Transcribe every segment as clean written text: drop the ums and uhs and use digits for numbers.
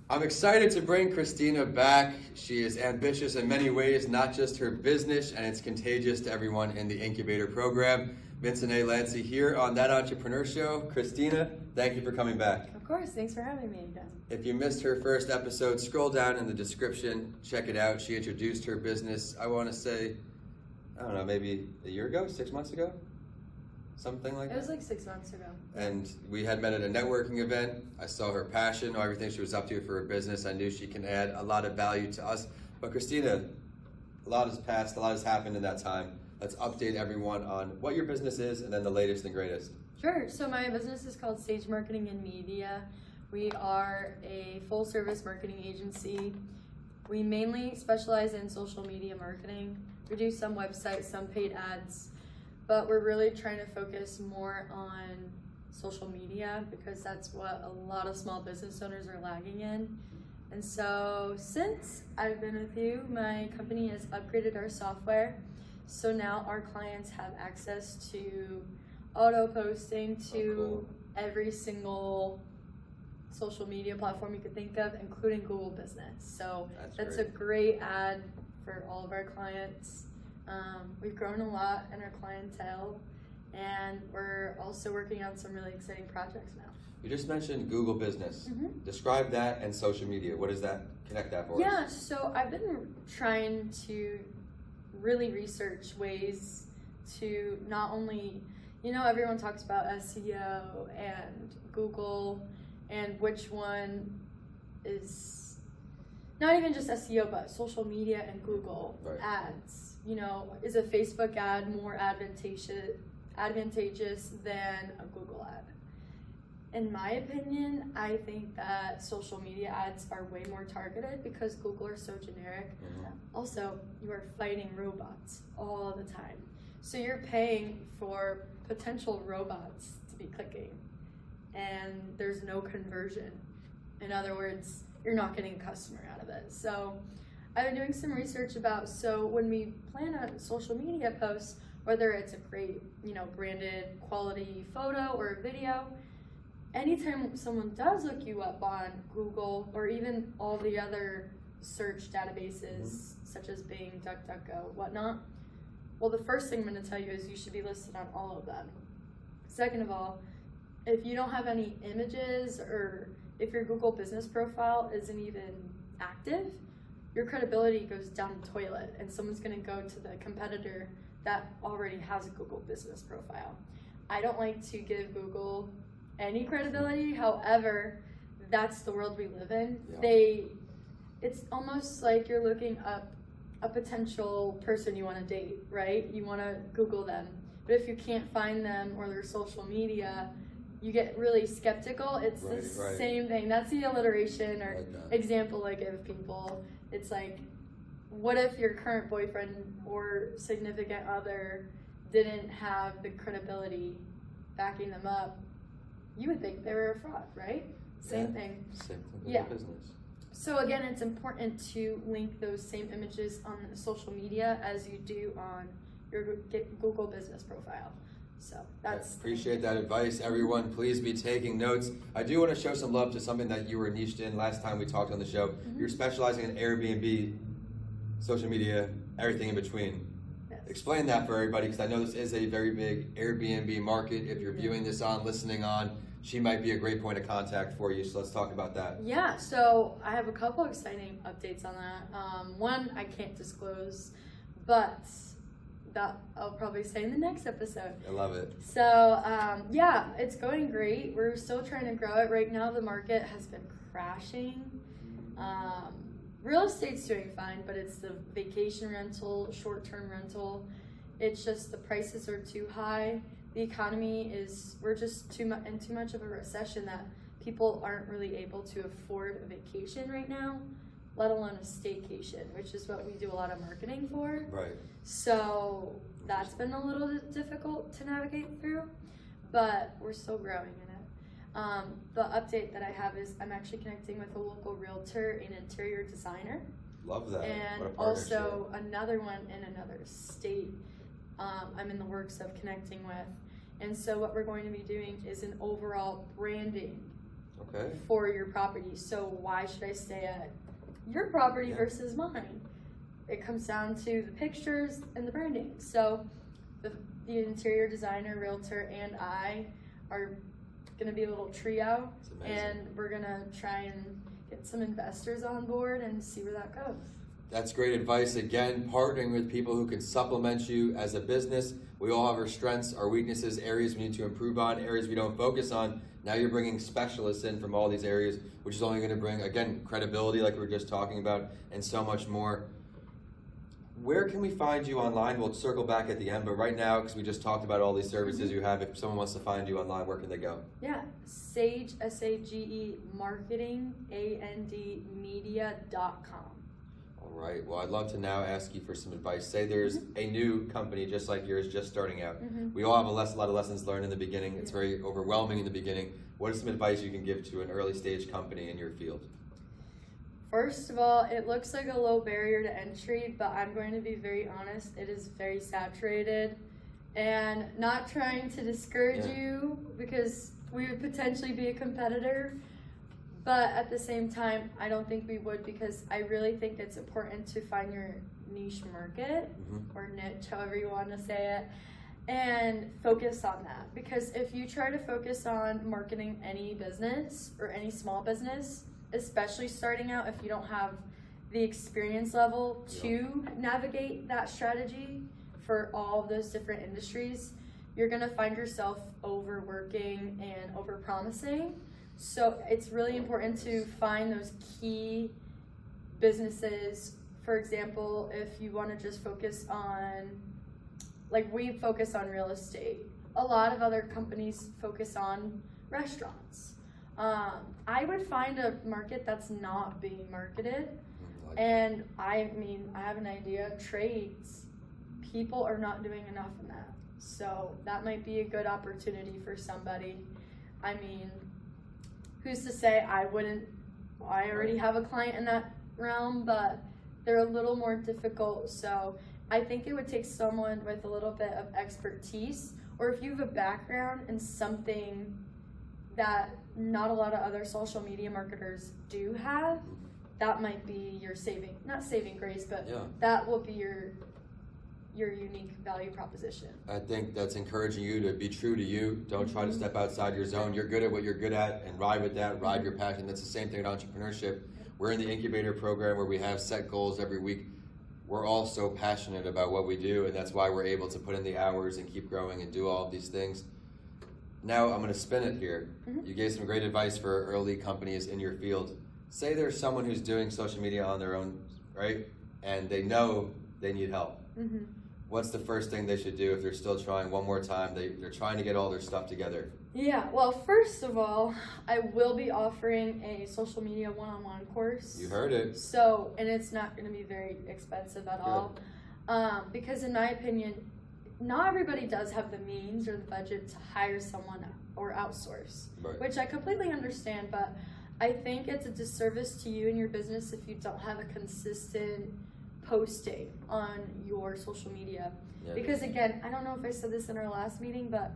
I'm excited to bring Christina back. She is ambitious in many ways, not just her business, and it's contagious to everyone in the incubator program. Vincent A. Lancy here on That Entrepreneur Show. Christina, thank you for coming back. Of course, thanks for having me again. If you missed her first episode, scroll down in the description, check it out. She introduced her business, I want to say, I don't know, maybe a year ago, 6 months ago? Something like that? It was like 6 months ago. And we had met at a networking event. I saw her passion, everything she was up to for her business. I knew she can add a lot of value to us. But Christina, a lot has passed, a lot has happened in that time. Let's update everyone on what your business is and then the latest and greatest. Sure. So my business is called Sage Marketing and Media. We are a full service marketing agency. We mainly specialize in social media marketing. We do some websites, some paid ads, but we're really trying to focus more on social media because that's what a lot of small business owners are lagging in. And so since I've been with you, my company has upgraded our software. So now our clients have access to auto posting to every single social media platform you could think of, including Google Business. So that's a great ad for all of our clients. We've grown a lot in our clientele, and we're also working on some really exciting projects now. You just mentioned Google Business. Mm-hmm. Describe that and social media. What does that connect that for us? Yeah, so I've been trying to really research ways to not only, everyone talks about SEO and Google and which one is not even just SEO, but social media and Google ads. Is a Facebook ad more advantageous than a Google ad? In my opinion, I think that social media ads are way more targeted because Google are so generic. Mm-hmm. Also, you are fighting robots all the time. So you're paying for potential robots to be clicking, and there's no conversion. In other words, you're not getting a customer out of it. So I've been doing some research about, so when we plan a social media post, whether it's a great, branded quality photo or video, anytime someone does look you up on Google or even all the other search databases, such as Bing, DuckDuckGo, whatnot, well, the first thing I'm going to tell you is you should be listed on all of them. Second of all, if you don't have any images or if your Google business profile isn't even active, your credibility goes down the toilet and someone's going to go to the competitor that already has a Google business profile. I don't like to give Google any credibility. However, that's the world we live in. Yeah. It's almost like you're looking up a potential person you want to date, right? You want to Google them. But if you can't find them or their social media, you get really skeptical. It's the same thing. That's the alliteration or example I give people. It's like, what if your current boyfriend or significant other didn't have the credibility backing them up? You would think they were a fraud, right? Same thing. Same thing with business. So again, it's important to link those same images on social media as you do on your Google business profile. So that's... I appreciate that advice. Everyone, please be taking notes. I do want to show some love to something that you were niched in last time we talked on the show. Mm-hmm. You're specializing in Airbnb, social media, everything in between. Yes. Explain that for everybody, because I know this is a very big Airbnb market. If you're viewing this on, listening on, she might be a great point of contact for you, so let's talk about that. Yeah, so I have a couple exciting updates on that. One I can't disclose, but that I'll probably say in the next episode. I love it. So it's going great. We're still trying to grow it. Right now the market has been crashing. Real estate's doing fine, but it's the vacation rental, short-term rental. It's just the prices are too high. The economy we're just in too much of a recession that people aren't really able to afford a vacation right now, let alone a staycation, which is what we do a lot of marketing for. Right. So that's been a little difficult to navigate through, but we're still growing in it. The update that I have is I'm actually connecting with a local realtor and interior designer. Love that. And also another one in another state I'm in the works of connecting with. And so what we're going to be doing is an overall branding Okay. for your property. So why should I stay at your property versus mine? It comes down to the pictures and the branding. So the interior designer, realtor, and I are going to be a little trio, and we're going to try and get some investors on board and see where that goes. That's great advice. Again, partnering with people who can supplement you as a business. We all have our strengths, our weaknesses, areas we need to improve on, areas we don't focus on. Now you're bringing specialists in from all these areas, which is only going to bring, again, credibility like we were just talking about, and so much more. Where can we find you online? We'll circle back at the end, but right now, because we just talked about all these services you have, if someone wants to find you online, where can they go? Yeah, Sage, S-A-G-E, marketing, A-N-D, media.com. All right. Well, I'd love to now ask you for some advice. Say there's a new company just like yours, just starting out. We all have a lot of lessons learned in the beginning. It's very overwhelming in the beginning. What is some advice you can give to an early stage company in your field? First of all, it looks like a low barrier to entry, but I'm going to be very honest, it is very saturated. And not trying to discourage you, because we would potentially be a competitor, but at the same time, I don't think we would, because I really think it's important to find your niche market, or niche, however you want to say it, and focus on that. Because if you try to focus on marketing any business or any small business, especially starting out, if you don't have the experience level to navigate that strategy for all of those different industries, you're going to find yourself overworking and overpromising. So it's really important to find those key businesses. For example, if you want to just focus on, like we focus on real estate, a lot of other companies focus on restaurants. I would find a market that's not being marketed. And I mean, I have an idea, trades, people are not doing enough in that. So that might be a good opportunity for somebody. I mean, who's to say I already have a client in that realm, but they're a little more difficult. So I think it would take someone with a little bit of expertise, or if you have a background in something that not a lot of other social media marketers do have, that might be your not saving grace, but that will be your unique value proposition. I think that's encouraging you to be true to you. Don't try to step outside your zone. You're good at what you're good at, and ride with that, ride your passion. That's the same thing in entrepreneurship. We're in the incubator program where we have set goals every week. We're all so passionate about what we do, and that's why we're able to put in the hours and keep growing and do all of these things. Now I'm going to spin it here. You gave some great advice for early companies in your field. Say there's someone who's doing social media on their own, right? And they know they need help. What's the first thing they should do if they're still trying one more time? They're trying to get all their stuff together. Yeah, well, first of all, I will be offering a social media one-on-one course. You heard it. So, and it's not going to be very expensive at all. Because in my opinion, not everybody does have the means or the budget to hire someone or outsource, which I completely understand, but I think it's a disservice to you and your business if you don't have a consistent posting on your social media. Because again, I don't know if I said this in our last meeting, but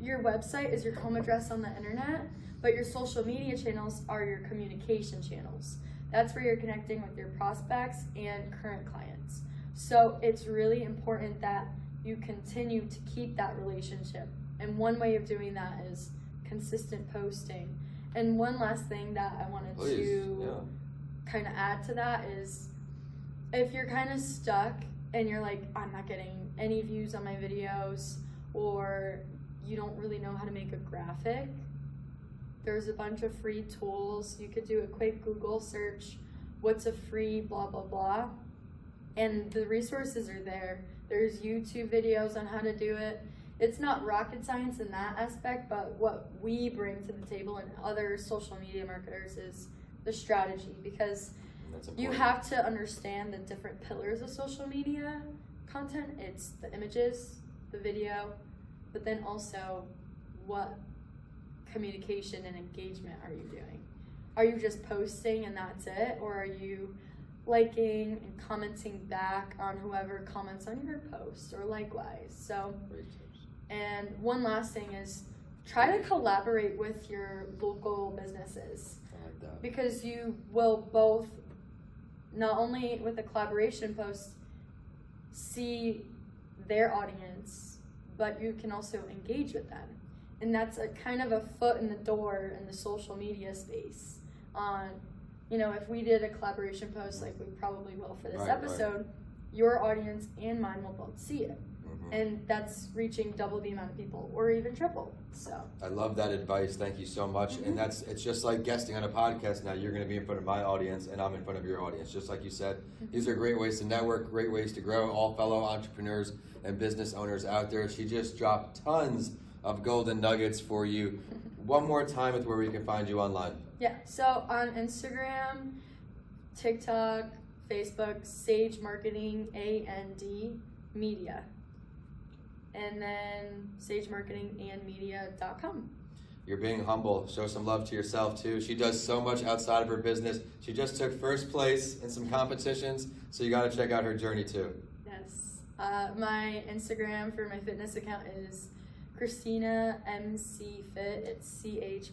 your website is your home address on the internet, but your social media channels are your communication channels. That's where you're connecting with your prospects and current clients. So it's really important that you continue to keep that relationship. And one way of doing that is consistent posting. And one last thing that I wanted to kind of add to that is, if you're kind of stuck and you're like, I'm not getting any views on my videos, or you don't really know how to make a graphic, there's a bunch of free tools. You could do a quick Google search, what's a free blah, blah, blah. And the resources are there. There's YouTube videos on how to do it. It's not rocket science in that aspect, but what we bring to the table and other social media marketers is the strategy, because you have to understand the different pillars of social media content. It's the images, the video, but then also what communication and engagement are you doing? Are you just posting and that's it? Or are you liking and commenting back on whoever comments on your post, or likewise? So, and one last thing is, try to collaborate with your local businesses, I like that. because you will both, not only with the collaboration post, see their audience, but you can also engage with them. And that's a kind of a foot in the door in the social media space. If we did a collaboration post like we probably will for this Right, episode, your audience and mine will both see it. Mm-hmm. And that's reaching double the amount of people, or even triple. So I love that advice. Thank you so much. Mm-hmm. And it's just like guesting on a podcast now. You're going to be in front of my audience, and I'm in front of your audience. Just like you said, these are great ways to network, great ways to grow. All fellow entrepreneurs and business owners out there. She just dropped tons of golden nuggets for you. One more time with where we can find you online. yeah, so on Instagram, TikTok, Facebook, Sage Marketing, AND Media. And then sagemarketingandmedia.com. You're being humble. Show some love to yourself too. She does so much outside of her business. She just took first place in some competitions, so you got to check out her journey too. Yes. My Instagram for my fitness account is Christina MC Fit. It's CHRISTINA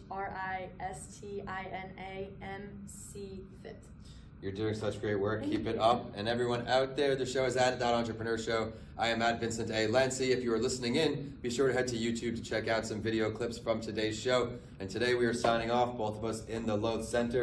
MC You're doing such great work. Thank Keep it you. up. And everyone out there, the show is at That Entrepreneur Show. I am at Vincent A. Lancy. If you are listening in, be sure to head to YouTube to check out some video clips from today's show. And today we are signing off, both of us in the Loath Center.